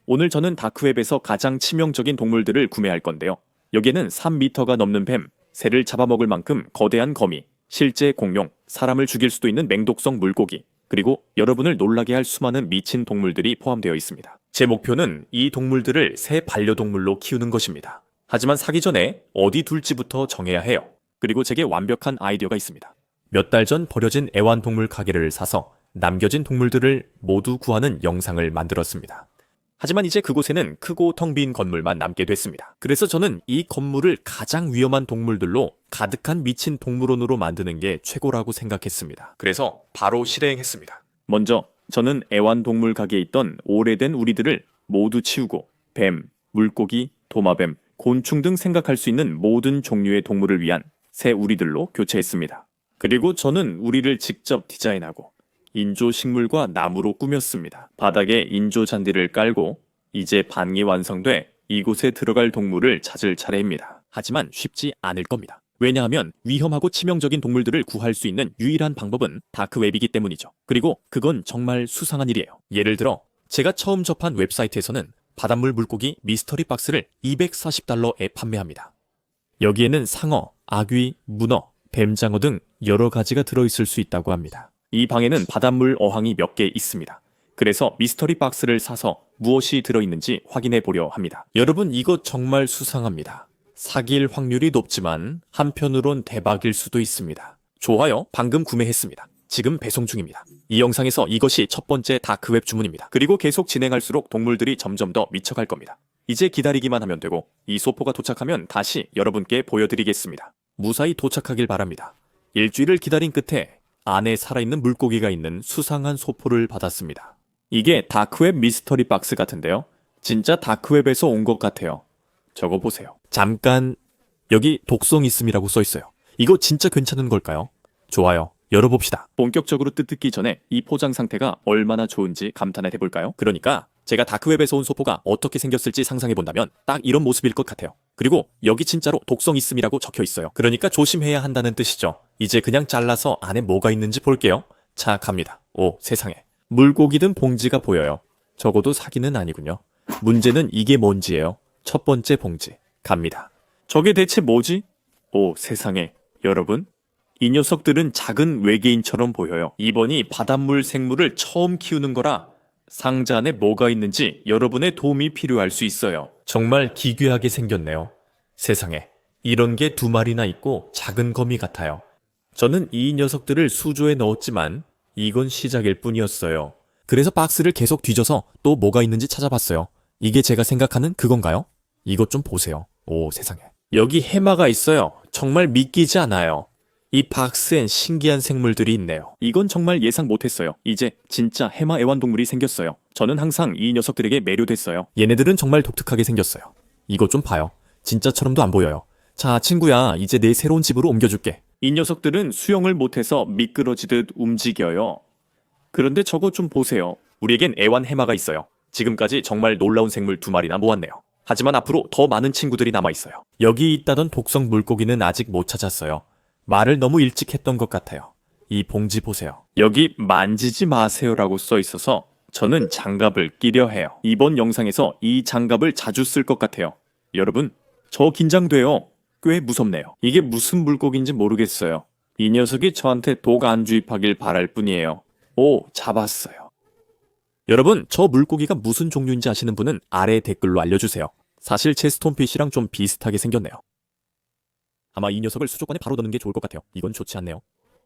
오늘 저는 다크웹에서 가장 치명적인 동물들을 구매할 건데요. 여기에는 3m가 넘는 뱀, 새를 잡아먹을 만큼 거대한 거미, 실제 공룡, 사람을 죽일 수도 있는 맹독성 물고기, 그리고 여러분을 놀라게 할 수많은 미친 동물들이 포함되어 있습니다. 제 목표는 이 동물들을 새 반려동물로 키우는 것입니다. 하지만 사기 전에 어디 둘지부터 정해야 해요. 그리고 제게 완벽한 아이디어가 있습니다. 몇 달 전 버려진 애완동물 가게를 사서 남겨진 동물들을 모두 구하는 영상을 만들었습니다. 하지만 이제 그곳에는 크고 텅 빈 건물만 남게 됐습니다. 그래서 저는 이 건물을 가장 위험한 동물들로 가득한 미친 동물원으로 만드는 게 최고라고 생각했습니다. 그래서 바로 실행했습니다. 먼저 저는 애완동물 가게에 있던 오래된 우리들을 모두 치우고 뱀, 물고기, 도마뱀, 곤충 등 생각할 수 있는 모든 종류의 동물을 위한 새 우리들로 교체했습니다. 그리고 저는 우리를 직접 디자인하고 인조 식물과 나무로 꾸몄습니다. 바닥에 인조 잔디를 깔고 이제 반이 완성돼 이곳에 들어갈 동물을 찾을 차례입니다. 하지만 쉽지 않을 겁니다. 왜냐하면 위험하고 치명적인 동물들을 구할 수 있는 유일한 방법은 다크웹이기 때문이죠. 그리고 그건 정말 수상한 일이에요. 예를 들어 제가 처음 접한 웹사이트에서는 바닷물 물고기 미스터리 박스를 $240에 판매합니다. 여기에는 상어, 아귀, 문어, 뱀장어 등 여러 가지가 들어있을 수 있다고 합니다. 이 방에는 바닷물 어항이 몇 개 있습니다. 그래서 미스터리 박스를 사서 무엇이 들어있는지 확인해 보려 합니다. 여러분, 이거 정말 수상합니다. 사기일 확률이 높지만 한편으론 대박일 수도 있습니다. 좋아요, 방금 구매했습니다. 지금 배송 중입니다. 이 영상에서 이것이 첫 번째 다크웹 주문입니다. 그리고 계속 진행할수록 동물들이 점점 더 미쳐갈 겁니다. 이제 기다리기만 하면 되고 이 소포가 도착하면 다시 여러분께 보여드리겠습니다. 무사히 도착하길 바랍니다. 일주일을 기다린 끝에 안에 살아있는 물고기가 있는 수상한 소포를 받았습니다. 이게 다크웹 미스터리 박스 같은데요. 진짜 다크웹에서 온 것 같아요. 저거 보세요. 잠깐, 여기 독성 있음이라고 써있어요. 이거 진짜 괜찮은 걸까요? 좋아요, 열어봅시다. 본격적으로 뜯기 전에 이 포장 상태가 얼마나 좋은지 감탄해 볼까요? 그러니까 제가 다크웹에서 온 소포가 어떻게 생겼을지 상상해본다면 딱 이런 모습일 것 같아요. 그리고 여기 진짜로 독성 있음이라고 적혀 있어요. 그러니까 조심해야 한다는 뜻이죠. 이제 그냥 잘라서 안에 뭐가 있는지 볼게요. 자, 갑니다. 오, 세상에. 물고기든 봉지가 보여요. 적어도 사기는 아니군요. 문제는 이게 뭔지예요. 첫 번째 봉지. 갑니다. 저게 대체 뭐지? 오, 세상에. 여러분, 이 녀석들은 작은 외계인처럼 보여요. 이번이 바닷물 생물을 처음 키우는 거라 상자 안에 뭐가 있는지 여러분의 도움이 필요할 수 있어요. 정말 기괴하게 생겼네요. 세상에, 이런 게 2마리나 있고 작은 거미 같아요. 저는 이 녀석들을 수조에 넣었지만 이건 시작일 뿐이었어요. 그래서 박스를 계속 뒤져서 또 뭐가 있는지 찾아봤어요. 이게 제가 생각하는 그건가요? 이것 좀 보세요. 오, 세상에. 여기 해마가 있어요. 정말 믿기지 않아요. 이 박스엔 신기한 생물들이 있네요. 이건 정말 예상 못했어요. 이제 진짜 해마 애완동물이 생겼어요. 저는 항상 이 녀석들에게 매료됐어요. 얘네들은 정말 독특하게 생겼어요. 이것 좀 봐요. 진짜처럼도 안 보여요. 자, 친구야, 이제 내 새로운 집으로 옮겨줄게. 이 녀석들은 수영을 못해서 미끄러지듯 움직여요. 그런데 저거 좀 보세요. 우리에겐 애완 해마가 있어요. 지금까지 정말 놀라운 생물 2마리나 모았네요. 하지만 앞으로 더 많은 친구들이 남아있어요. 여기 있다던 독성 물고기는 아직 못 찾았어요. 말을 너무 일찍 했던 것 같아요. 이 봉지 보세요. 여기 만지지 마세요라고 써 있어서 저는 장갑을 끼려 해요. 이번 영상에서 이 장갑을 자주 쓸 것 같아요. 여러분, 저 긴장돼요. 꽤 무섭네요. 이게 무슨 물고기인지 모르겠어요. 이 녀석이 저한테 독 안 주입하길 바랄 뿐이에요. 오, 잡았어요. 여러분, 저 물고기가 무슨 종류인지 아시는 분은 아래 댓글로 알려주세요. 사실 제 스톤피쉬랑 좀 비슷하게 생겼네요. 아마 이 녀석을 수족관에 바로 넣는 게 좋을 것 같아요. 이건 좋지 않네요.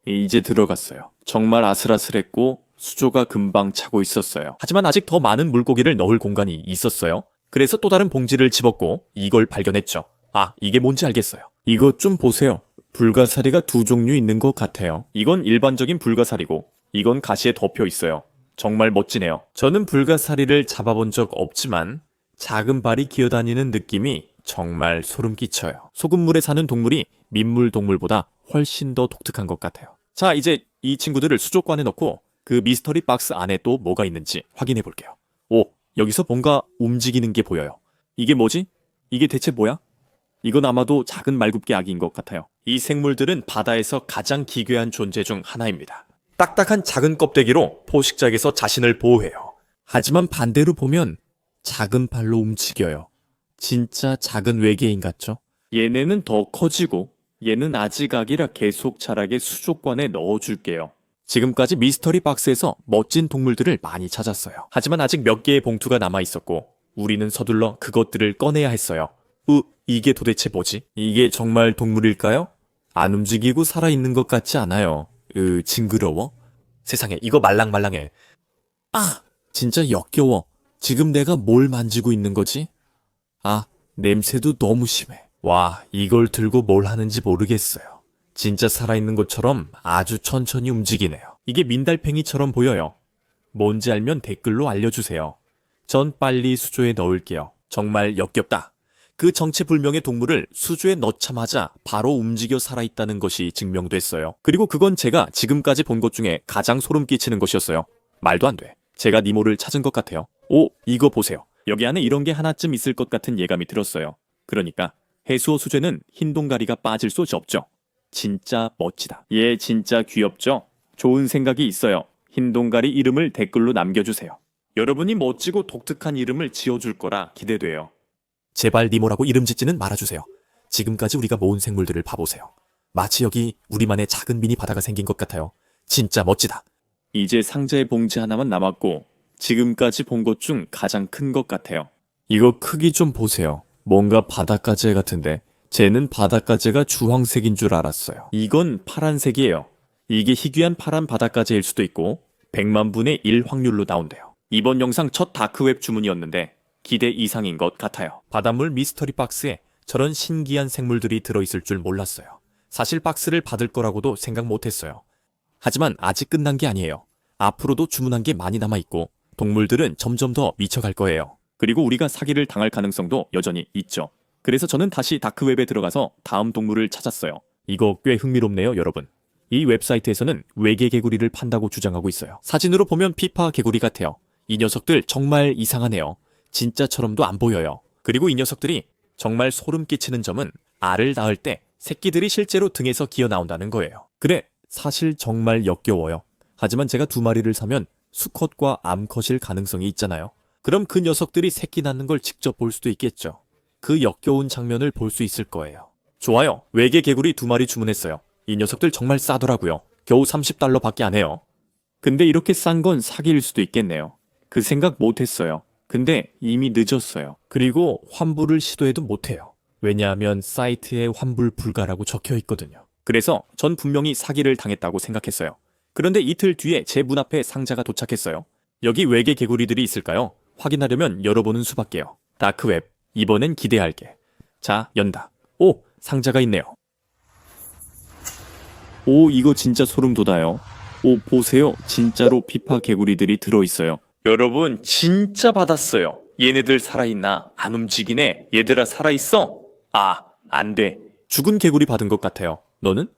이제 들어갔어요. 정말 아슬아슬했고 수조가 금방 차고 있었어요. 하지만 아직 더 많은 물고기를 넣을 공간이 있었어요. 그래서 또 다른 봉지를 집었고 이걸 발견했죠. 아, 이게 뭔지 알겠어요. 이것 좀 보세요. 불가사리가 2종류 있는 것 같아요. 이건 일반적인 불가사리고 이건 가시에 덮여 있어요. 정말 멋지네요. 저는 불가사리를 잡아본 적 없지만 작은 발이 기어다니는 느낌이 정말 소름 끼쳐요. 소금물에 사는 동물이 민물 동물보다 훨씬 더 독특한 것 같아요. 자, 이제 이 친구들을 수족관에 넣고 그 미스터리 박스 안에 또 뭐가 있는지 확인해 볼게요. 오, 여기서 뭔가 움직이는 게 보여요. 이게 뭐지? 이게 대체 뭐야? 이건 아마도 작은 말굽기 아기인 것 같아요. 이 생물들은 바다에서 가장 기괴한 존재 중 하나입니다. 딱딱한 작은 껍데기로 포식자에게서 자신을 보호해요. 하지만 반대로 보면 작은 발로 움직여요. 진짜 작은 외계인 같죠? 얘네는 더 커지고 얘는 아직 아기라 계속 자라게 수족관에 넣어줄게요. 지금까지 미스터리 박스에서 멋진 동물들을 많이 찾았어요. 하지만 아직 몇 개의 봉투가 남아 있었고 우리는 서둘러 그것들을 꺼내야 했어요. 이게 도대체 뭐지? 이게 정말 동물일까요? 안 움직이고 살아있는 것 같지 않아요. 징그러워? 세상에, 이거 말랑말랑해. 진짜 역겨워. 지금 내가 뭘 만지고 있는 거지? 냄새도 너무 심해. 와, 이걸 들고 뭘 하는지 모르겠어요. 진짜 살아있는 것처럼 아주 천천히 움직이네요. 이게 민달팽이처럼 보여요. 뭔지 알면 댓글로 알려주세요. 전 빨리 수조에 넣을게요. 정말 역겹다. 그 정체불명의 동물을 수조에 넣자마자 바로 움직여 살아있다는 것이 증명됐어요. 그리고 그건 제가 지금까지 본 것 중에 가장 소름 끼치는 것이었어요. 말도 안 돼. 제가 니모를 찾은 것 같아요. 이거 보세요. 여기 안에 이런 게 하나쯤 있을 것 같은 예감이 들었어요. 그러니까 해수어 수조는 흰 동가리가 빠질 수 없죠. 진짜 멋지다. 얘 진짜 귀엽죠? 좋은 생각이 있어요. 흰 동가리 이름을 댓글로 남겨주세요. 여러분이 멋지고 독특한 이름을 지어줄 거라 기대돼요. 제발 니모라고 이름 짓지는 말아주세요. 지금까지 우리가 모은 생물들을 봐보세요. 마치 여기 우리만의 작은 미니 바다가 생긴 것 같아요. 진짜 멋지다. 이제 상자의 봉지 하나만 남았고 지금까지 본 것 중 가장 큰 것 같아요. 이거 크기 좀 보세요. 뭔가 바닷가재 같은데 쟤는 바닷가재가 주황색인 줄 알았어요. 이건 파란색이에요. 이게 희귀한 파란 바닷가재일 수도 있고 100만 분의 1 확률로 나온대요. 이번 영상 첫 다크웹 주문이었는데 기대 이상인 것 같아요. 바닷물 미스터리 박스에 저런 신기한 생물들이 들어있을 줄 몰랐어요. 사실 박스를 받을 거라고도 생각 못했어요. 하지만 아직 끝난 게 아니에요. 앞으로도 주문한 게 많이 남아있고 동물들은 점점 더 미쳐갈 거예요. 그리고 우리가 사기를 당할 가능성도 여전히 있죠. 그래서 저는 다시 다크웹에 들어가서 다음 동물을 찾았어요. 이거 꽤 흥미롭네요, 여러분. 이 웹사이트에서는 외계 개구리를 판다고 주장하고 있어요. 사진으로 보면 피파 개구리 같아요. 이 녀석들 정말 이상하네요. 진짜처럼도 안 보여요. 그리고 이 녀석들이 정말 소름 끼치는 점은 알을 낳을 때 새끼들이 실제로 등에서 기어 나온다는 거예요. 그래, 사실 정말 역겨워요. 하지만 제가 2마리를 사면 수컷과 암컷일 가능성이 있잖아요. 그럼 그 녀석들이 새끼 낳는 걸 직접 볼 수도 있겠죠. 그 역겨운 장면을 볼 수 있을 거예요. 좋아요. 외계 개구리 2마리 주문했어요. 이 녀석들 정말 싸더라고요. 겨우 $30 밖에 안 해요. 근데 이렇게 싼 건 사기일 수도 있겠네요. 그 생각 못했어요. 근데 이미 늦었어요. 그리고 환불을 시도해도 못해요. 왜냐하면 사이트에 환불 불가라고 적혀 있거든요. 그래서 전 분명히 사기를 당했다고 생각했어요. 그런데 이틀 뒤에 제 문 앞에 상자가 도착했어요. 여기 외계 개구리들이 있을까요? 확인하려면 열어보는 수밖에요. 다크웹, 이번엔 기대할게. 자, 연다. 상자가 있네요. 이거 진짜 소름 돋아요. 보세요. 진짜로 피파 개구리들이 들어있어요. 여러분, 진짜 받았어요. 얘네들 살아있나? 안 움직이네. 얘들아 살아있어? 안 돼. 죽은 개구리 받은 것 같아요. 너는?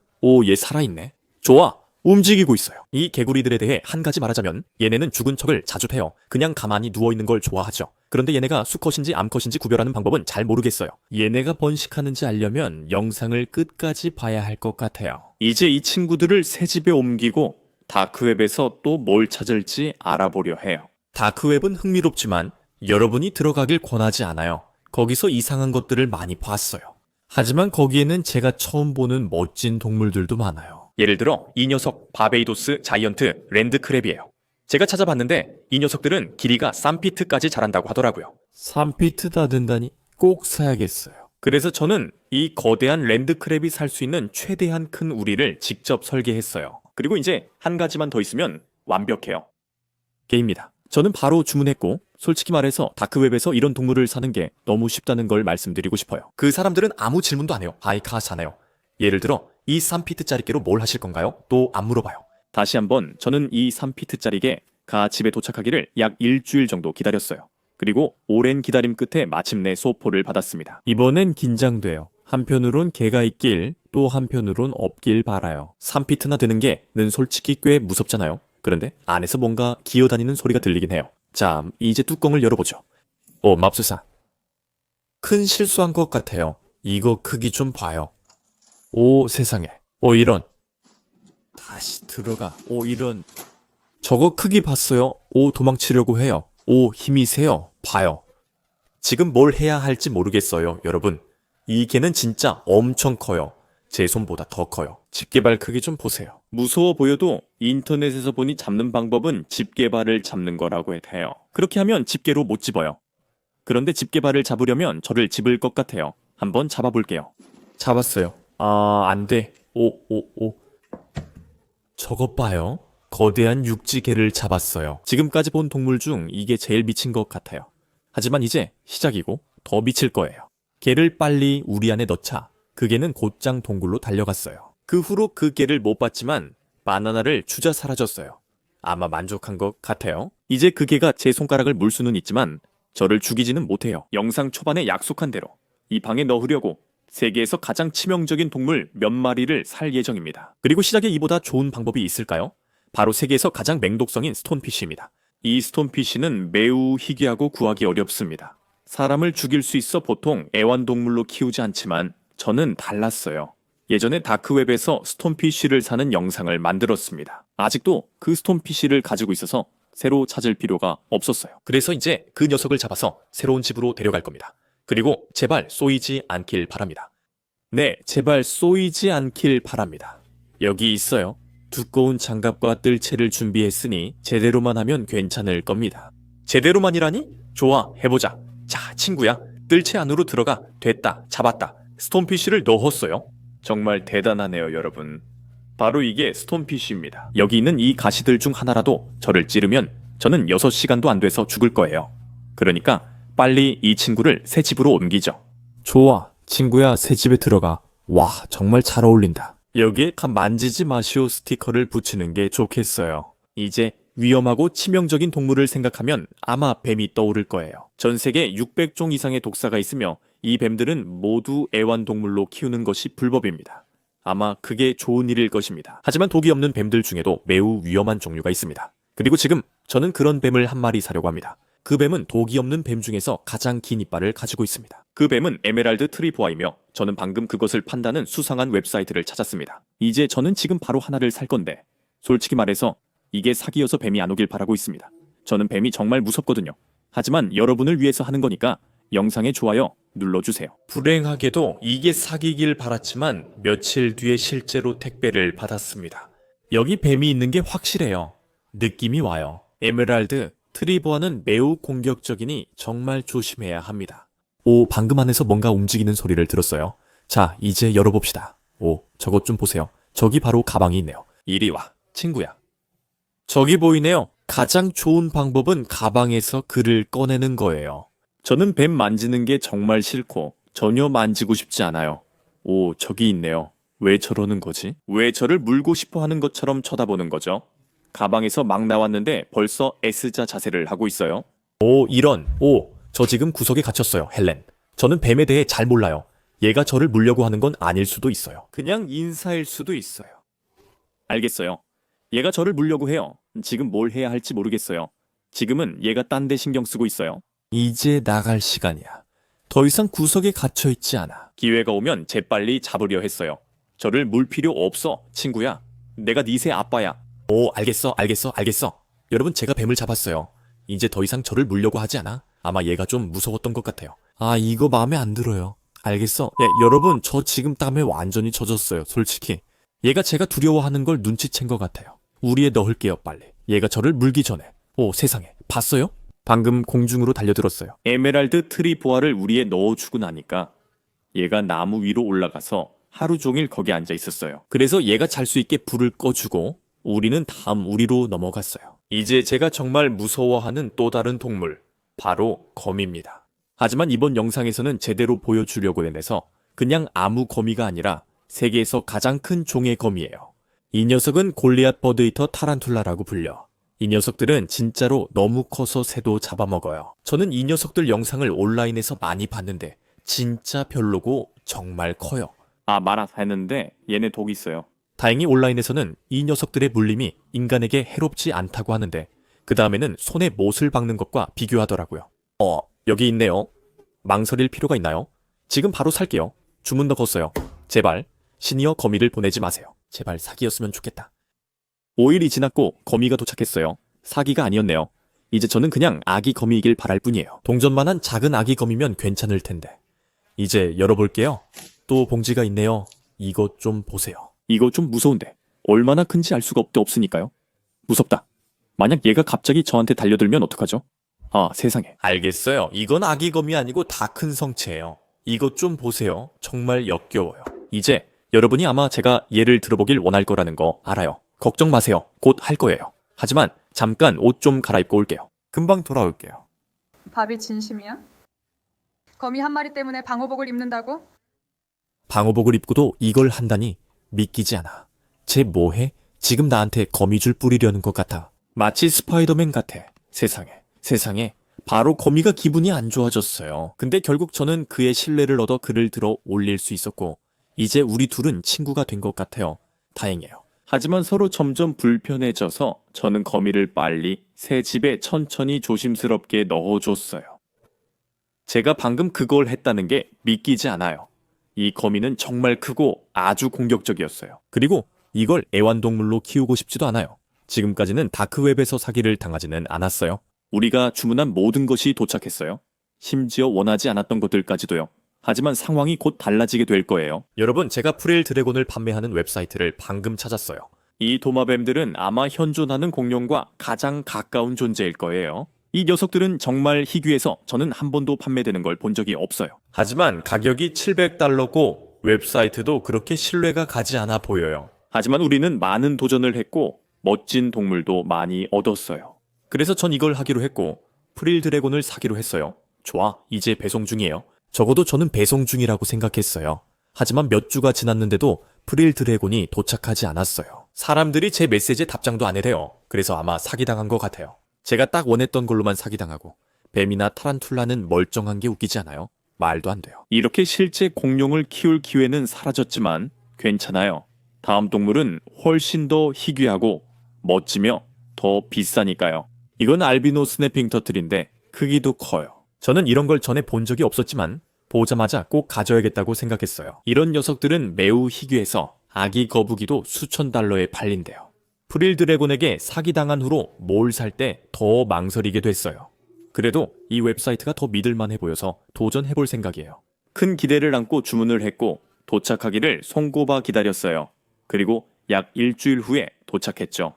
얘 살아있네. 좋아. 움직이고 있어요. 이 개구리들에 대해 한 가지 말하자면 얘네는 죽은 척을 자주 해요. 그냥 가만히 누워있는 걸 좋아하죠. 그런데 얘네가 수컷인지 암컷인지 구별하는 방법은 잘 모르겠어요. 얘네가 번식하는지 알려면 영상을 끝까지 봐야 할 것 같아요. 이제 이 친구들을 새 집에 옮기고 다크웹에서 또 뭘 찾을지 알아보려 해요. 다크웹은 흥미롭지만 여러분이 들어가길 권하지 않아요. 거기서 이상한 것들을 많이 봤어요. 하지만 거기에는 제가 처음 보는 멋진 동물들도 많아요. 예를 들어 이 녀석 바베이도스 자이언트 랜드크랩이에요. 제가 찾아봤는데 이 녀석들은 길이가 3피트까지 자란다고 하더라고요. 3피트 다 된다니 꼭 사야겠어요. 그래서 저는 이 거대한 랜드크랩이 살 수 있는 최대한 큰 우리를 직접 설계했어요. 그리고 이제 한 가지만 더 있으면 완벽해요. 게입니다. 저는 바로 주문했고 솔직히 말해서 다크웹에서 이런 동물을 사는 게 너무 쉽다는 걸 말씀드리고 싶어요. 그 사람들은 아무 질문도 안 해요. 하이카하잖아요. 예를 들어 이 3피트짜리 개로 뭘 하실 건가요? 또 안 물어봐요. 다시 한번 저는 이 3피트짜리 개가 집에 도착하기를 약 일주일 정도 기다렸어요. 그리고 오랜 기다림 끝에 마침내 소포를 받았습니다. 이번엔 긴장돼요. 한편으론 개가 있길 또 한편으론 없길 바라요. 3피트나 되는 개는 솔직히 꽤 무섭잖아요. 그런데 안에서 뭔가 기어다니는 소리가 들리긴 해요. 자, 이제 뚜껑을 열어보죠. 맙소사. 큰 실수한 것 같아요. 이거 크기 좀 봐요. 세상에. 이런. 다시 들어가. 이런. 저거 크기 봤어요? 도망치려고 해요. 힘이 세요. 봐요. 지금 뭘 해야 할지 모르겠어요, 여러분. 이 개는 진짜 엄청 커요. 제 손보다 더 커요. 집게발 크기 좀 보세요. 무서워 보여도 인터넷에서 보니 잡는 방법은 집게발을 잡는 거라고 해요. 그렇게 하면 집게로 못 집어요. 그런데 집게발을 잡으려면 저를 집을 것 같아요. 한번 잡아볼게요. 잡았어요. 안 돼. 오. 저것 봐요. 거대한 육지개를 잡았어요. 지금까지 본 동물 중 이게 제일 미친 것 같아요. 하지만 이제 시작이고 더 미칠 거예요. 개를 빨리 우리 안에 넣자 그 개는 곧장 동굴로 달려갔어요. 그 후로 그 개를 못 봤지만 바나나를 주자 사라졌어요. 아마 만족한 것 같아요. 이제 그 개가 제 손가락을 물 수는 있지만 저를 죽이지는 못해요. 영상 초반에 약속한 대로 이 방에 넣으려고 세계에서 가장 치명적인 동물 몇 마리를 살 예정입니다. 그리고 시작에 이보다 좋은 방법이 있을까요? 바로 세계에서 가장 맹독성인 스톤피쉬입니다. 이 스톤피쉬는 매우 희귀하고 구하기 어렵습니다. 사람을 죽일 수 있어 보통 애완동물로 키우지 않지만 저는 달랐어요. 예전에 다크웹에서 스톤피쉬를 사는 영상을 만들었습니다. 아직도 그 스톤피쉬를 가지고 있어서 새로 찾을 필요가 없었어요. 그래서 이제 그 녀석을 잡아서 새로운 집으로 데려갈 겁니다. 그리고 제발 쏘이지 않길 바랍니다. 네, 제발 쏘이지 않길 바랍니다. 여기 있어요. 두꺼운 장갑과 뜰채를 준비했으니 제대로만 하면 괜찮을 겁니다. 제대로만이라니? 좋아, 해보자. 자, 친구야, 뜰채 안으로 들어가. 됐다, 잡았다. 스톤피쉬를 넣었어요. 정말 대단하네요, 여러분. 바로 이게 스톤피쉬입니다. 여기 있는 이 가시들 중 하나라도 저를 찌르면 저는 6시간도 안 돼서 죽을 거예요. 그러니까 빨리 이 친구를 새 집으로 옮기죠. 좋아, 친구야, 새 집에 들어가. 와, 정말 잘 어울린다. 여기에 만지지 마시오 스티커를 붙이는 게 좋겠어요. 이제 위험하고 치명적인 동물을 생각하면 아마 뱀이 떠오를 거예요. 전 세계 600종 이상의 독사가 있으며 이 뱀들은 모두 애완동물로 키우는 것이 불법입니다. 아마 그게 좋은 일일 것입니다. 하지만 독이 없는 뱀들 중에도 매우 위험한 종류가 있습니다. 그리고 지금 저는 그런 뱀을 한 마리 사려고 합니다. 그 뱀은 독이 없는 뱀 중에서 가장 긴 이빨을 가지고 있습니다. 그 뱀은 에메랄드 트리보아이며 저는 방금 그것을 판다는 수상한 웹사이트를 찾았습니다. 이제 저는 지금 바로 하나를 살 건데 솔직히 말해서 이게 사기여서 뱀이 안 오길 바라고 있습니다. 저는 뱀이 정말 무섭거든요. 하지만 여러분을 위해서 하는 거니까 영상에 좋아요 눌러주세요. 불행하게도 이게 사기길 바랐지만 며칠 뒤에 실제로 택배를 받았습니다. 여기 뱀이 있는 게 확실해요. 느낌이 와요. 에메랄드 트리보아는 매우 공격적이니 정말 조심해야 합니다. 오, 방금 안에서 뭔가 움직이는 소리를 들었어요. 자, 이제 열어봅시다. 오, 저것 좀 보세요. 저기 바로 가방이 있네요. 이리 와, 친구야. 저기 보이네요. 가장 좋은 방법은 가방에서 글을 꺼내는 거예요. 저는 뱀 만지는 게 정말 싫고 전혀 만지고 싶지 않아요. 오, 저기 있네요. 왜 저러는 거지? 왜 저를 물고 싶어 하는 것처럼 쳐다보는 거죠? 가방에서 막 나왔는데 벌써 S자 자세를 하고 있어요. 오, 이런. 오, 저 지금 구석에 갇혔어요, 헬렌. 저는 뱀에 대해 잘 몰라요. 얘가 저를 물려고 하는 건 아닐 수도 있어요. 그냥 인사일 수도 있어요. 알겠어요. 얘가 저를 물려고 해요. 지금 뭘 해야 할지 모르겠어요. 지금은 얘가 딴 데 신경 쓰고 있어요. 이제 나갈 시간이야. 더 이상 구석에 갇혀 있지 않아. 기회가 오면 재빨리 잡으려 했어요. 저를 물 필요 없어, 친구야. 내가 네 새 아빠야. 오, 알겠어. 여러분, 제가 뱀을 잡았어요. 이제 더 이상 저를 물려고 하지 않아. 아마 얘가 좀 무서웠던 것 같아요. 아, 이거 마음에 안 들어요. 알겠어. 여러분, 저 지금 땀에 완전히 젖었어요, 솔직히. 얘가 제가 두려워하는 걸 눈치챈 것 같아요. 우리에 넣을게요, 빨리. 얘가 저를 물기 전에. 오, 세상에. 봤어요? 방금 공중으로 달려들었어요. 에메랄드 트리보아를 우리에 넣어주고 나니까 얘가 나무 위로 올라가서 하루 종일 거기 앉아 있었어요. 그래서 얘가 잘 수 있게 불을 꺼주고 우리는 다음 우리로 넘어갔어요. 이제 제가 정말 무서워하는 또 다른 동물, 바로 거미입니다. 하지만 이번 영상에서는 제대로 보여주려고 해서 그냥 아무 거미가 아니라 세계에서 가장 큰 종의 거미예요. 이 녀석은 골리앗 버드이터 타란툴라라고 불려. 이 녀석들은 진짜로 너무 커서 새도 잡아먹어요. 저는 이 녀석들 영상을 온라인에서 많이 봤는데 진짜 별로고 정말 커요. 아, 말 안 했는데 얘네 독 있어요. 다행히 온라인에서는 이 녀석들의 물림이 인간에게 해롭지 않다고 하는데 그 다음에는 손에 못을 박는 것과 비교하더라고요. 여기 있네요. 망설일 필요가 있나요? 지금 바로 살게요. 주문 넣었어요. 제발 시니어 거미를 보내지 마세요. 제발 사기였으면 좋겠다. 5일이 지났고 거미가 도착했어요. 사기가 아니었네요. 이제 저는 그냥 아기 거미이길 바랄 뿐이에요. 동전만한 작은 아기 거미면 괜찮을 텐데. 이제 열어볼게요. 또 봉지가 있네요. 이것 좀 보세요. 이거 좀 무서운데 얼마나 큰지 알 수가 없으니까요. 무섭다. 만약 얘가 갑자기 저한테 달려들면 어떡하죠? 아, 세상에. 알겠어요. 이건 아기 거미 아니고 다 큰 성체예요. 이것 좀 보세요. 정말 역겨워요. 이제 여러분이 아마 제가 얘를 들어보길 원할 거라는 거 알아요. 걱정 마세요. 곧 할 거예요. 하지만 잠깐 옷 좀 갈아입고 올게요. 금방 돌아올게요. 밥이 진심이야? 거미 한 마리 때문에 방호복을 입는다고? 방호복을 입고도 이걸 한다니 믿기지 않아. 쟤 뭐해? 지금 나한테 거미줄 뿌리려는 것 같아. 마치 스파이더맨 같아. 세상에. 바로 거미가 기분이 안 좋아졌어요. 근데 결국 저는 그의 신뢰를 얻어 글을 들어 올릴 수 있었고 이제 우리 둘은 친구가 된 것 같아요. 다행이에요. 하지만 서로 점점 불편해져서 저는 거미를 빨리 새 집에 천천히 조심스럽게 넣어줬어요. 제가 방금 그걸 했다는 게 믿기지 않아요. 이 거미는 정말 크고 아주 공격적이었어요. 그리고 이걸 애완동물로 키우고 싶지도 않아요. 지금까지는 다크웹에서 사기를 당하지는 않았어요. 우리가 주문한 모든 것이 도착했어요. 심지어 원하지 않았던 것들까지도요. 하지만 상황이 곧 달라지게 될 거예요. 여러분, 제가 프릴 드래곤을 판매하는 웹사이트를 방금 찾았어요. 이 도마뱀들은 아마 현존하는 공룡과 가장 가까운 존재일 거예요. 이 녀석들은 정말 희귀해서 저는 한 번도 판매되는 걸 본 적이 없어요. 하지만 가격이 $700고 웹사이트도 그렇게 신뢰가 가지 않아 보여요. 하지만 우리는 많은 도전을 했고 멋진 동물도 많이 얻었어요. 그래서 전 이걸 하기로 했고 프릴 드래곤을 사기로 했어요. 좋아, 이제 배송 중이에요. 적어도 저는 배송 중이라고 생각했어요. 하지만 몇 주가 지났는데도 프릴 드래곤이 도착하지 않았어요. 사람들이 제 메시지에 답장도 안 해대요. 그래서 아마 사기당한 것 같아요. 제가 딱 원했던 걸로만 사기당하고 뱀이나 타란툴라는 멀쩡한 게 웃기지 않아요? 말도 안 돼요. 이렇게 실제 공룡을 키울 기회는 사라졌지만 괜찮아요. 다음 동물은 훨씬 더 희귀하고 멋지며 더 비싸니까요. 이건 알비노 스냅핑 터틀인데 크기도 커요. 저는 이런 걸 전에 본 적이 없었지만 보자마자 꼭 가져야겠다고 생각했어요. 이런 녀석들은 매우 희귀해서 아기 거북이도 수천 달러에 팔린대요. 프릴 드래곤에게 사기당한 후로 뭘 살 때 더 망설이게 됐어요. 그래도 이 웹사이트가 더 믿을만해 보여서 도전해볼 생각이에요. 큰 기대를 안고 주문을 했고 도착하기를 손꼽아 기다렸어요. 그리고 약 일주일 후에 도착했죠.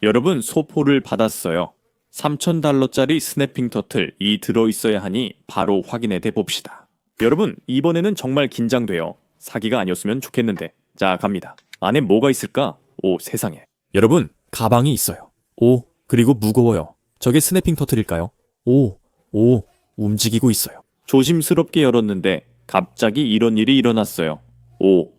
여러분, 소포를 받았어요. $3,000짜리 스냅핑 터틀이 들어있어야 하니 바로 확인해 봅시다. 여러분, 이번에는 정말 긴장돼요. 사기가 아니었으면 좋겠는데. 자, 갑니다. 안에 뭐가 있을까? 오, 세상에. 여러분, 가방이 있어요. 오, 그리고 무거워요. 저게 스냅핑 터틀일까요? 오, 움직이고 있어요. 조심스럽게 열었는데 갑자기 이런 일이 일어났어요. 오,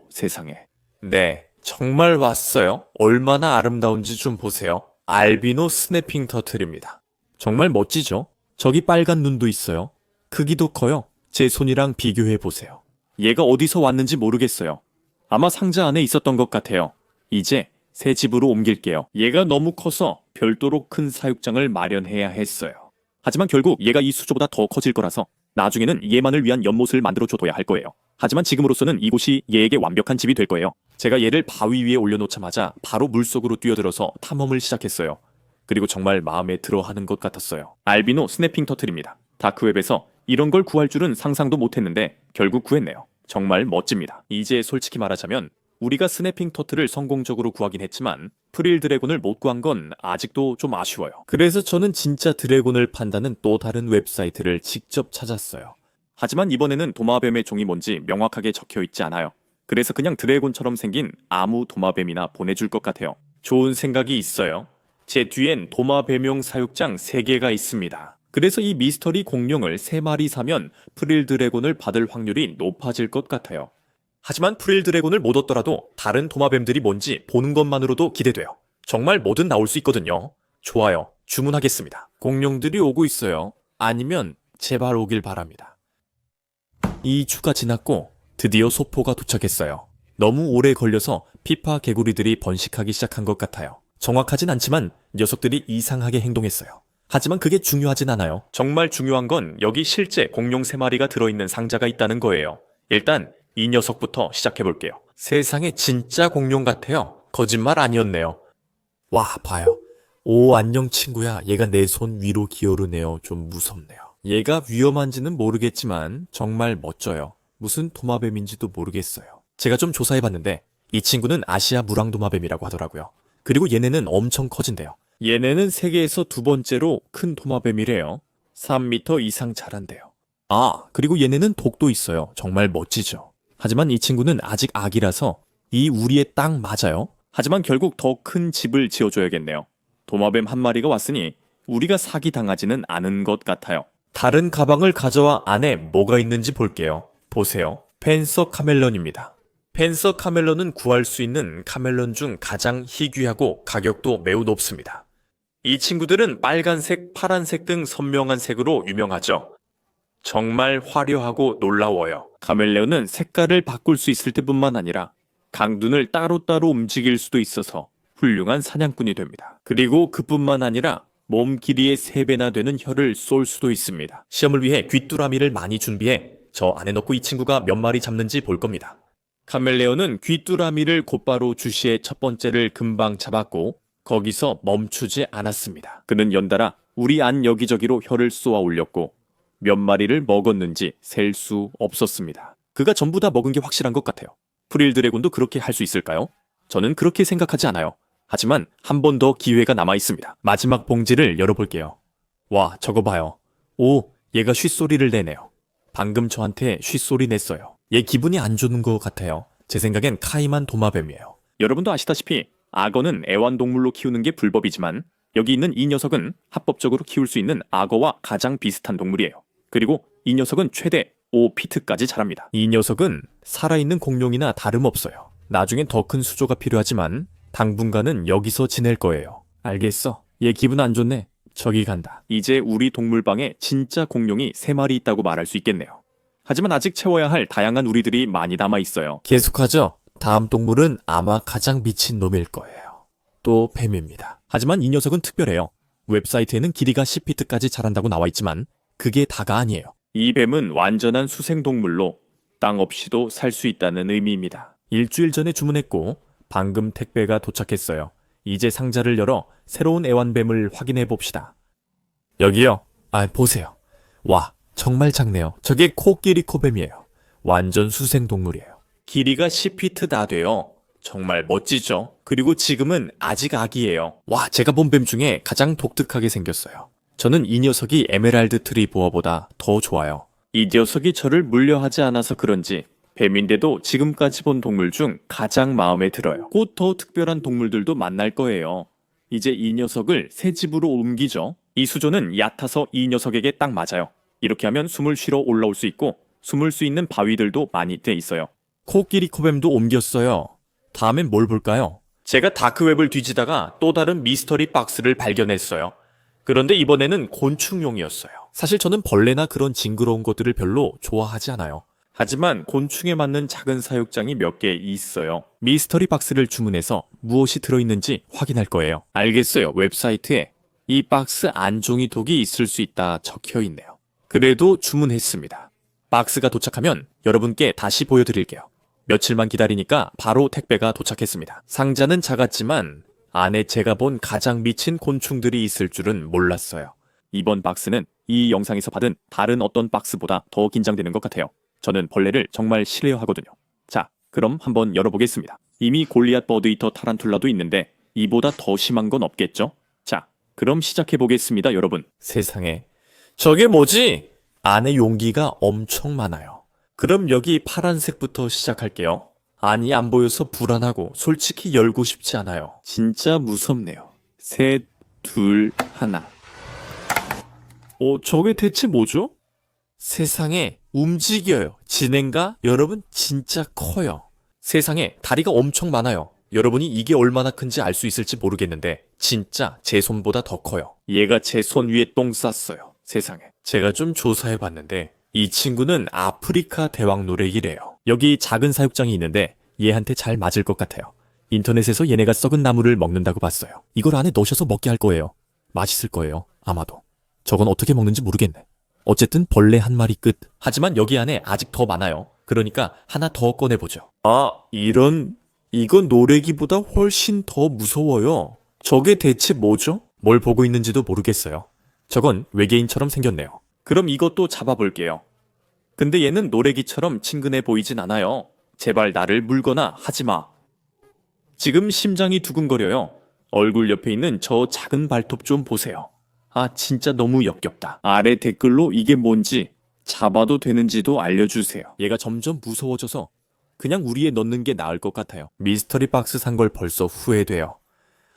세상에. 네, 정말 왔어요. 얼마나 아름다운지 좀 보세요. 알비노 스냅핑 터틀입니다. 정말 멋지죠? 저기 빨간 눈도 있어요. 크기도 커요. 제 손이랑 비교해 보세요. 얘가 어디서 왔는지 모르겠어요. 아마 상자 안에 있었던 것 같아요. 이제 새 집으로 옮길게요. 얘가 너무 커서 별도로 큰 사육장을 마련해야 했어요. 하지만 결국 얘가 이 수조보다 더 커질 거라서 나중에는 얘만을 위한 연못을 만들어 줘둬야 할 거예요. 하지만 지금으로서는 이곳이 얘에게 완벽한 집이 될 거예요. 제가 얘를 바위 위에 올려놓자마자 바로 물속으로 뛰어들어서 탐험을 시작했어요. 그리고 정말 마음에 들어하는 것 같았어요. 알비노 스냅핑 터틀입니다. 다크웹에서 이런 걸 구할 줄은 상상도 못했는데 결국 구했네요. 정말 멋집니다. 이제 솔직히 말하자면 우리가 스냅핑 터틀을 성공적으로 구하긴 했지만 프릴 드래곤을 못 구한 건 아직도 좀 아쉬워요. 그래서 저는 진짜 드래곤을 판다는 또 다른 웹사이트를 직접 찾았어요. 하지만 이번에는 도마뱀의 종이 뭔지 명확하게 적혀 있지 않아요. 그래서 그냥 드래곤처럼 생긴 아무 도마뱀이나 보내줄 것 같아요. 좋은 생각이 있어요. 제 뒤엔 도마뱀용 사육장 3개가 있습니다. 그래서 이 미스터리 공룡을 3마리 사면 프릴 드래곤을 받을 확률이 높아질 것 같아요. 하지만 프릴 드래곤을 못 얻더라도 다른 도마뱀들이 뭔지 보는 것만으로도 기대돼요. 정말 뭐든 나올 수 있거든요. 좋아요. 주문하겠습니다. 공룡들이 오고 있어요. 아니면 제발 오길 바랍니다. 2주가 지났고 드디어 소포가 도착했어요. 너무 오래 걸려서 피파 개구리들이 번식하기 시작한 것 같아요. 정확하진 않지만 녀석들이 이상하게 행동했어요. 하지만 그게 중요하진 않아요. 정말 중요한 건 여기 실제 공룡 3마리가 들어있는 상자가 있다는 거예요. 일단 이 녀석부터 시작해볼게요. 세상에 진짜 공룡 같아요. 거짓말 아니었네요. 와, 봐요. 오, 안녕 친구야. 얘가 내 손 위로 기어르네요. 좀 무섭네요. 얘가 위험한지는 모르겠지만 정말 멋져요. 무슨 도마뱀인지도 모르겠어요. 제가 좀 조사해봤는데 이 친구는 아시아 무랑도마뱀이라고 하더라고요. 그리고 얘네는 엄청 커진대요. 얘네는 세계에서 두 번째로 큰 도마뱀이래요. 3m 이상 자란대요. 아, 그리고 얘네는 독도 있어요. 정말 멋지죠. 하지만 이 친구는 아직 아기라서 이 우리에 딱 맞아요. 하지만 결국 더 큰 집을 지어줘야겠네요. 도마뱀 한 마리가 왔으니 우리가 사기당하지는 않은 것 같아요. 다른 가방을 가져와 안에 뭐가 있는지 볼게요. 보세요. 펜서 카멜론입니다. 펜서 카멜론은 구할 수 있는 카멜론 중 가장 희귀하고 가격도 매우 높습니다. 이 친구들은 빨간색, 파란색 등 선명한 색으로 유명하죠. 정말 화려하고 놀라워요. 카멜레온은 색깔을 바꿀 수 있을 때뿐만 아니라 강둔을 따로따로 움직일 수도 있어서 훌륭한 사냥꾼이 됩니다. 그리고 그뿐만 아니라 몸 길이의 3배나 되는 혀를 쏠 수도 있습니다. 시험을 위해 귀뚜라미를 많이 준비해 저 안에 넣고 이 친구가 몇 마리 잡는지 볼 겁니다. 카멜레온은 귀뚜라미를 곧바로 주시해 첫 번째를 금방 잡았고 거기서 멈추지 않았습니다. 그는 연달아 우리 안 여기저기로 혀를 쏘아 올렸고 몇 마리를 먹었는지 셀 수 없었습니다. 그가 전부 다 먹은 게 확실한 것 같아요. 프릴 드래곤도 그렇게 할 수 있을까요? 저는 그렇게 생각하지 않아요. 하지만 한 번 더 기회가 남아 있습니다. 마지막 봉지를 열어볼게요. 와, 저거 봐요. 오, 얘가 쉿소리를 내네요. 방금 저한테 쉿소리 냈어요. 얘 기분이 안 좋은 것 같아요. 제 생각엔 카이만 도마뱀이에요. 여러분도 아시다시피 악어는 애완동물로 키우는 게 불법이지만 여기 있는 이 녀석은 합법적으로 키울 수 있는 악어와 가장 비슷한 동물이에요. 그리고 이 녀석은 최대 5피트까지 자랍니다. 이 녀석은 살아있는 공룡이나 다름없어요. 나중엔 더 큰 수조가 필요하지만 당분간은 여기서 지낼 거예요. 알겠어. 얘 기분 안 좋네. 저기 간다. 이제 우리 동물방에 진짜 공룡이 3마리 있다고 말할 수 있겠네요. 하지만 아직 채워야 할 다양한 우리들이 많이 남아 있어요. 계속하죠. 다음 동물은 아마 가장 미친 놈일 거예요. 또 뱀입니다. 하지만 이 녀석은 특별해요. 웹사이트에는 길이가 10피트까지 자란다고 나와 있지만 그게 다가 아니에요. 이 뱀은 완전한 수생동물로 땅 없이도 살 수 있다는 의미입니다. 일주일 전에 주문했고 방금 택배가 도착했어요. 이제 상자를 열어 새로운 애완뱀을 확인해 봅시다. 여기요. 아, 보세요. 와, 정말 작네요. 저게 코끼리 코뱀이에요. 완전 수생동물이에요. 길이가 10피트나 돼요. 정말 멋지죠? 그리고 지금은 아직 아기예요. 와, 제가 본 뱀 중에 가장 독특하게 생겼어요. 저는 이 녀석이 에메랄드 트리 보아보다 더 좋아요. 이 녀석이 저를 물려하지 않아서 그런지 뱀인데도 지금까지 본 동물 중 가장 마음에 들어요. 곧 더 특별한 동물들도 만날 거예요. 이제 이 녀석을 새 집으로 옮기죠. 이 수조는 얕아서 이 녀석에게 딱 맞아요. 이렇게 하면 숨을 쉬러 올라올 수 있고 숨을 수 있는 바위들도 많이 돼 있어요. 코끼리 코뱀도 옮겼어요. 다음엔 뭘 볼까요? 제가 다크웹을 뒤지다가 또 다른 미스터리 박스를 발견했어요. 그런데 이번에는 곤충용이었어요. 사실 저는 벌레나 그런 징그러운 것들을 별로 좋아하지 않아요. 하지만 곤충에 맞는 작은 사육장이 몇 개 있어요. 미스터리 박스를 주문해서 무엇이 들어있는지 확인할 거예요. 알겠어요. 웹사이트에 이 박스 안종이 독이 있을 수 있다 적혀 있네요. 그래도 주문했습니다. 박스가 도착하면 여러분께 다시 보여드릴게요. 며칠만 기다리니까 바로 택배가 도착했습니다. 상자는 작았지만 안에 제가 본 가장 미친 곤충들이 있을 줄은 몰랐어요. 이번 박스는 이 영상에서 받은 다른 어떤 박스보다 더 긴장되는 것 같아요. 저는 벌레를 정말 싫어하거든요. 자, 그럼 한번 열어보겠습니다. 이미 골리앗 버드이터 타란툴라도 있는데 이보다 더 심한 건 없겠죠? 자, 그럼 시작해보겠습니다, 여러분. 세상에. 저게 뭐지? 안에 용기가 엄청 많아요. 그럼 여기 파란색부터 시작할게요. 안이 안 보여서 불안하고 솔직히 열고 싶지 않아요. 진짜 무섭네요. 셋, 둘, 하나. 저게 대체 뭐죠? 세상에 움직여요. 진행가? 여러분 진짜 커요. 세상에 다리가 엄청 많아요. 여러분이 이게 얼마나 큰지 알 수 있을지 모르겠는데 진짜 제 손보다 더 커요. 얘가 제 손 위에 똥 쌌어요. 세상에. 제가 좀 조사해봤는데 이 친구는 아프리카 대왕노래기래요. 여기 작은 사육장이 있는데 얘한테 잘 맞을 것 같아요. 인터넷에서 얘네가 썩은 나무를 먹는다고 봤어요. 이걸 안에 넣으셔서 먹게 할 거예요. 맛있을 거예요. 아마도. 저건 어떻게 먹는지 모르겠네. 어쨌든 벌레 한 마리 끝. 하지만 여기 안에 아직 더 많아요. 그러니까 하나 더 꺼내보죠. 이건 노래기보다 훨씬 더 무서워요. 저게 대체 뭐죠? 뭘 보고 있는지도 모르겠어요. 저건 외계인처럼 생겼네요. 그럼 이것도 잡아볼게요. 근데 얘는 노래기처럼 친근해 보이진 않아요. 제발 나를 물거나 하지 마. 지금 심장이 두근거려요. 얼굴 옆에 있는 저 작은 발톱 좀 보세요. 아, 진짜 너무 역겹다. 아래 댓글로 이게 뭔지 잡아도 되는지도 알려주세요. 얘가 점점 무서워져서 그냥 우리에 넣는 게 나을 것 같아요. 미스터리 박스 산 걸 벌써 후회돼요.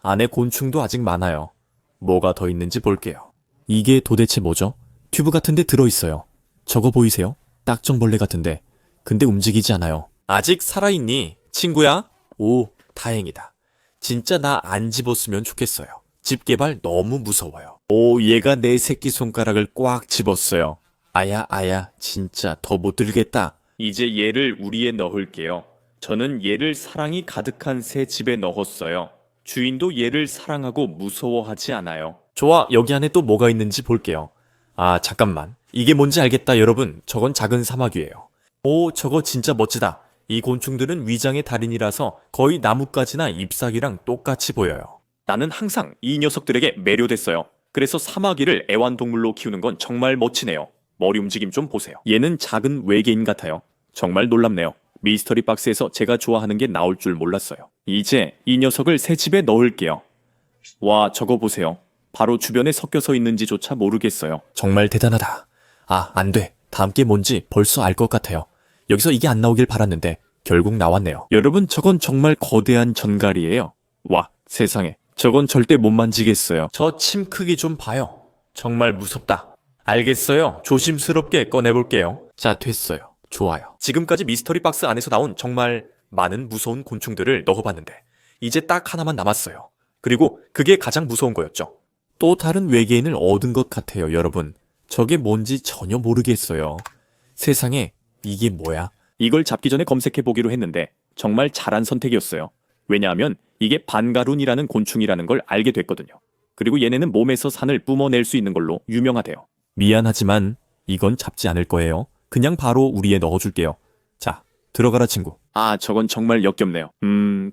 안에 곤충도 아직 많아요. 뭐가 더 있는지 볼게요. 이게 도대체 뭐죠? 튜브 같은데 들어있어요. 저거 보이세요? 딱정벌레 같은데. 근데 움직이지 않아요. 아직 살아있니? 친구야? 오, 다행이다. 진짜 나 안 집었으면 좋겠어요. 집 개발 너무 무서워요. 오, 얘가 내 새끼손가락을 꽉 집었어요. 아야, 진짜 더 못 들겠다. 이제 얘를 우리에 넣을게요. 저는 얘를 사랑이 가득한 새 집에 넣었어요. 주인도 얘를 사랑하고 무서워하지 않아요. 좋아, 여기 안에 또 뭐가 있는지 볼게요. 아, 잠깐만. 이게 뭔지 알겠다, 여러분. 저건 작은 사마귀예요. 오, 저거 진짜 멋지다. 이 곤충들은 위장의 달인이라서 거의 나뭇가지나 잎사귀랑 똑같이 보여요. 나는 항상 이 녀석들에게 매료됐어요. 그래서 사마귀를 애완동물로 키우는 건 정말 멋지네요. 머리 움직임 좀 보세요. 얘는 작은 외계인 같아요. 정말 놀랍네요. 미스터리 박스에서 제가 좋아하는 게 나올 줄 몰랐어요. 이제 이 녀석을 새 집에 넣을게요. 와, 저거 보세요. 바로 주변에 섞여서 있는지조차 모르겠어요. 정말 대단하다. 아, 안 돼. 다음 게 뭔지 벌써 알 것 같아요. 여기서 이게 안 나오길 바랐는데 결국 나왔네요. 여러분, 저건 정말 거대한 전갈이에요. 와, 세상에. 저건 절대 못 만지겠어요. 저 침 크기 좀 봐요. 정말 무섭다. 알겠어요. 조심스럽게 꺼내볼게요. 자, 됐어요. 좋아요. 지금까지 미스터리 박스 안에서 나온 정말 많은 무서운 곤충들을 넣어봤는데 이제 딱 하나만 남았어요. 그리고 그게 가장 무서운 거였죠. 또 다른 외계인을 얻은 것 같아요, 여러분. 저게 뭔지 전혀 모르겠어요. 세상에, 이게 뭐야? 이걸 잡기 전에 검색해 보기로 했는데 정말 잘한 선택이었어요. 왜냐하면 이게 반가룬이라는 곤충이라는 걸 알게 됐거든요. 그리고 얘네는 몸에서 산을 뿜어낼 수 있는 걸로 유명하대요. 미안하지만 이건 잡지 않을 거예요. 그냥 바로 우리에 넣어줄게요. 자, 들어가라 친구. 아, 저건 정말 역겹네요.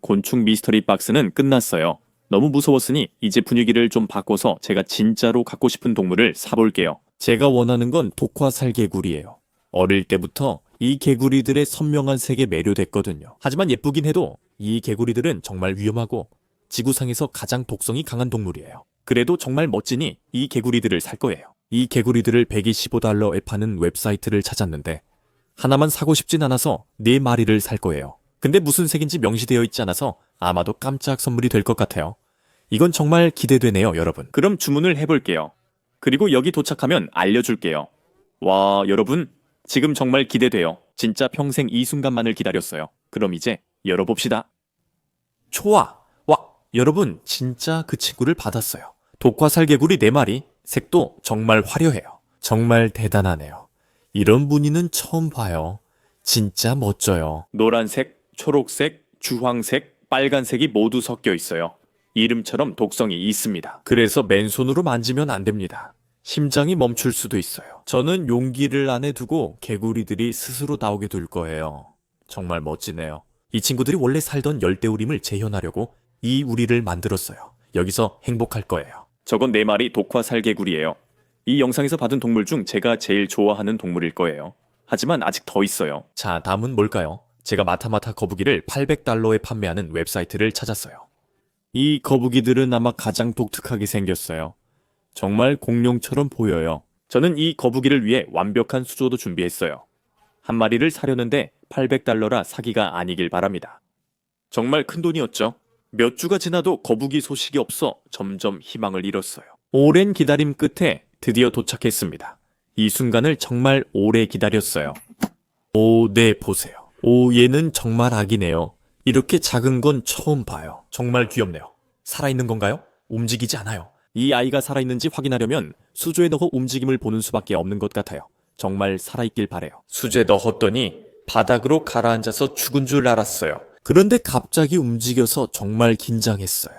곤충 미스터리 박스는 끝났어요. 너무 무서웠으니 이제 분위기를 좀 바꿔서 제가 진짜로 갖고 싶은 동물을 사볼게요. 제가 원하는 건 독화살개구리예요. 어릴 때부터 이 개구리들의 선명한 색에 매료됐거든요. 하지만 예쁘긴 해도 이 개구리들은 정말 위험하고 지구상에서 가장 독성이 강한 동물이에요. 그래도 정말 멋지니 이 개구리들을 살 거예요. 이 개구리들을 125달러에 파는 웹사이트를 찾았는데 하나만 사고 싶진 않아서 4마리를 살 거예요. 근데 무슨 색인지 명시되어 있지 않아서 아마도 깜짝 선물이 될 것 같아요. 이건 정말 기대되네요, 여러분. 그럼 주문을 해볼게요. 그리고 여기 도착하면 알려줄게요. 와, 여러분, 지금 정말 기대돼요. 진짜 평생 이 순간만을 기다렸어요. 그럼 이제 열어봅시다. 좋아. 와, 여러분 진짜 그 친구를 받았어요. 독화살개구리 4마리, 색도 정말 화려해요. 정말 대단하네요. 이런 무늬는 처음 봐요. 진짜 멋져요. 노란색, 초록색, 주황색, 빨간색이 모두 섞여 있어요. 이름처럼 독성이 있습니다. 그래서 맨손으로 만지면 안 됩니다. 심장이 멈출 수도 있어요. 저는 용기를 안에 두고 개구리들이 스스로 나오게 둘 거예요. 정말 멋지네요. 이 친구들이 원래 살던 열대우림을 재현하려고 이 우리를 만들었어요. 여기서 행복할 거예요. 저건 4마리 독화살개구리예요. 이 영상에서 받은 동물 중 제가 제일 좋아하는 동물일 거예요. 하지만 아직 더 있어요. 자, 다음은 뭘까요? 제가 마타마타 거북이를 800달러에 판매하는 웹사이트를 찾았어요. 이 거북이들은 아마 가장 독특하게 생겼어요. 정말 공룡처럼 보여요. 저는 이 거북이를 위해 완벽한 수조도 준비했어요. 한 마리를 사려는데 800달러라 사기가 아니길 바랍니다. 정말 큰 돈이었죠. 몇 주가 지나도 거북이 소식이 없어 점점 희망을 잃었어요. 오랜 기다림 끝에 드디어 도착했습니다. 이 순간을 정말 오래 기다렸어요. 오, 네, 보세요. 오, 얘는 정말 아기네요. 이렇게 작은 건 처음 봐요. 정말 귀엽네요. 살아있는 건가요? 움직이지 않아요. 이 아이가 살아있는지 확인하려면 수조에 넣어 움직임을 보는 수밖에 없는 것 같아요. 정말 살아있길 바래요. 수제 넣었더니 바닥으로 가라앉아서 죽은 줄 알았어요. 그런데 갑자기 움직여서 정말 긴장했어요.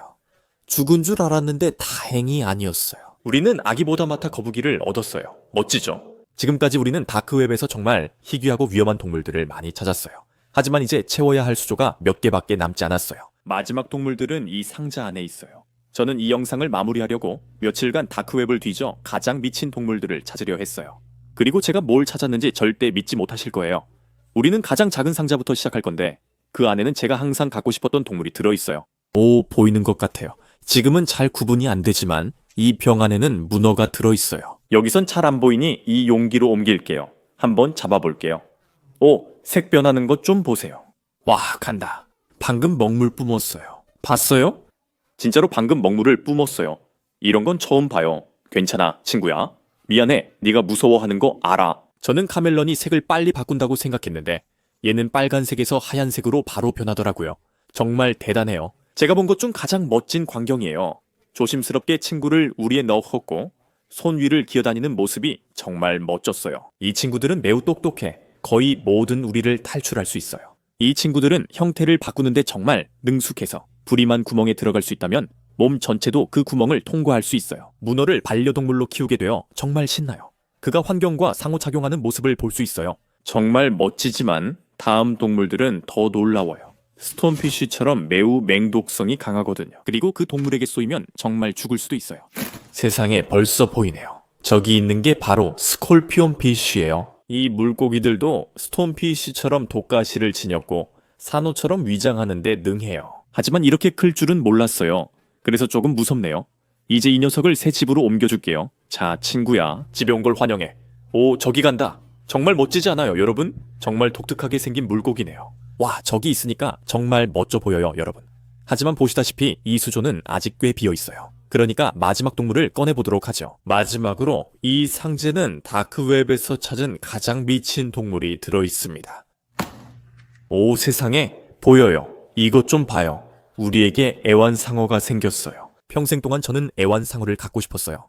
죽은 줄 알았는데 다행히 아니었어요. 우리는 아기보다마타 거북이를 얻었어요. 멋지죠? 지금까지 우리는 다크웹에서 정말 희귀하고 위험한 동물들을 많이 찾았어요. 하지만 이제 채워야 할 수조가 몇 개밖에 남지 않았어요. 마지막 동물들은 이 상자 안에 있어요. 저는 이 영상을 마무리하려고 며칠간 다크웹을 뒤져 가장 미친 동물들을 찾으려 했어요. 그리고 제가 뭘 찾았는지 절대 믿지 못하실 거예요. 우리는 가장 작은 상자부터 시작할 건데 그 안에는 제가 항상 갖고 싶었던 동물이 들어있어요. 오, 보이는 것 같아요. 지금은 잘 구분이 안 되지만 이 병 안에는 문어가 들어있어요. 여기선 잘 안 보이니 이 용기로 옮길게요. 한번 잡아볼게요. 오, 색 변하는 것 좀 보세요. 와, 간다. 방금 먹물 뿜었어요. 봤어요? 진짜로 방금 먹물을 뿜었어요. 이런 건 처음 봐요. 괜찮아, 친구야. 미안해, 네가 무서워하는 거 알아. 저는 카멜론이 색을 빨리 바꾼다고 생각했는데 얘는 빨간색에서 하얀색으로 바로 변하더라고요. 정말 대단해요. 제가 본 것 중 가장 멋진 광경이에요. 조심스럽게 친구를 우리에 넣었고 손 위를 기어다니는 모습이 정말 멋졌어요. 이 친구들은 매우 똑똑해. 거의 모든 우리를 탈출할 수 있어요. 이 친구들은 형태를 바꾸는데 정말 능숙해서 부리만 구멍에 들어갈 수 있다면 몸 전체도 그 구멍을 통과할 수 있어요. 문어를 반려동물로 키우게 되어 정말 신나요. 그가 환경과 상호작용하는 모습을 볼 수 있어요. 정말 멋지지만 다음 동물들은 더 놀라워요. 스톤피쉬처럼 매우 맹독성이 강하거든요. 그리고 그 동물에게 쏘이면 정말 죽을 수도 있어요. 세상에 벌써 보이네요. 저기 있는 게 바로 스콜피온 피쉬예요. 이 물고기들도 스톤피쉬처럼 독가시를 지녔고 산호처럼 위장하는데 능해요. 하지만 이렇게 클 줄은 몰랐어요. 그래서 조금 무섭네요. 이제 이 녀석을 새 집으로 옮겨줄게요. 자, 친구야. 집에 온 걸 환영해. 오, 저기 간다. 정말 멋지지 않아요, 여러분? 정말 독특하게 생긴 물고기네요. 와, 저기 있으니까 정말 멋져 보여요, 여러분. 하지만 보시다시피 이 수조는 아직 꽤 비어 있어요. 그러니까 마지막 동물을 꺼내보도록 하죠. 마지막으로 이 상자는 다크웹에서 찾은 가장 미친 동물이 들어있습니다. 오, 세상에 보여요. 이것 좀 봐요. 우리에게 애완상어가 생겼어요. 평생 동안 저는 애완상어를 갖고 싶었어요.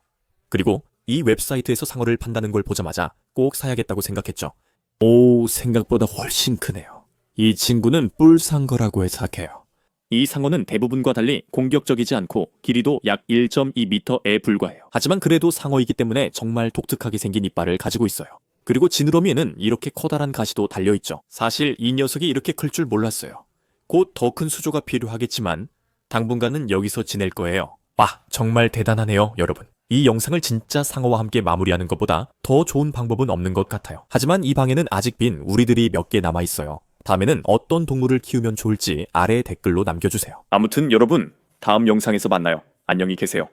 그리고 이 웹사이트에서 상어를 판다는 걸 보자마자 꼭 사야겠다고 생각했죠. 오, 생각보다 훨씬 크네요. 이 친구는 뿔상거라고 해서 착해요. 이 상어는 대부분과 달리 공격적이지 않고 길이도 약 1.2m에 불과해요. 하지만 그래도 상어이기 때문에 정말 독특하게 생긴 이빨을 가지고 있어요. 그리고 지느러미에는 이렇게 커다란 가시도 달려있죠. 사실 이 녀석이 이렇게 클 줄 몰랐어요. 곧 더 큰 수조가 필요하겠지만 당분간은 여기서 지낼 거예요. 와, 정말 대단하네요, 여러분. 이 영상을 진짜 상어와 함께 마무리하는 것보다 더 좋은 방법은 없는 것 같아요. 하지만 이 방에는 아직 빈 우리들이 몇 개 남아있어요. 다음에는 어떤 동물을 키우면 좋을지 아래 댓글로 남겨주세요. 아무튼 여러분, 다음 영상에서 만나요. 안녕히 계세요.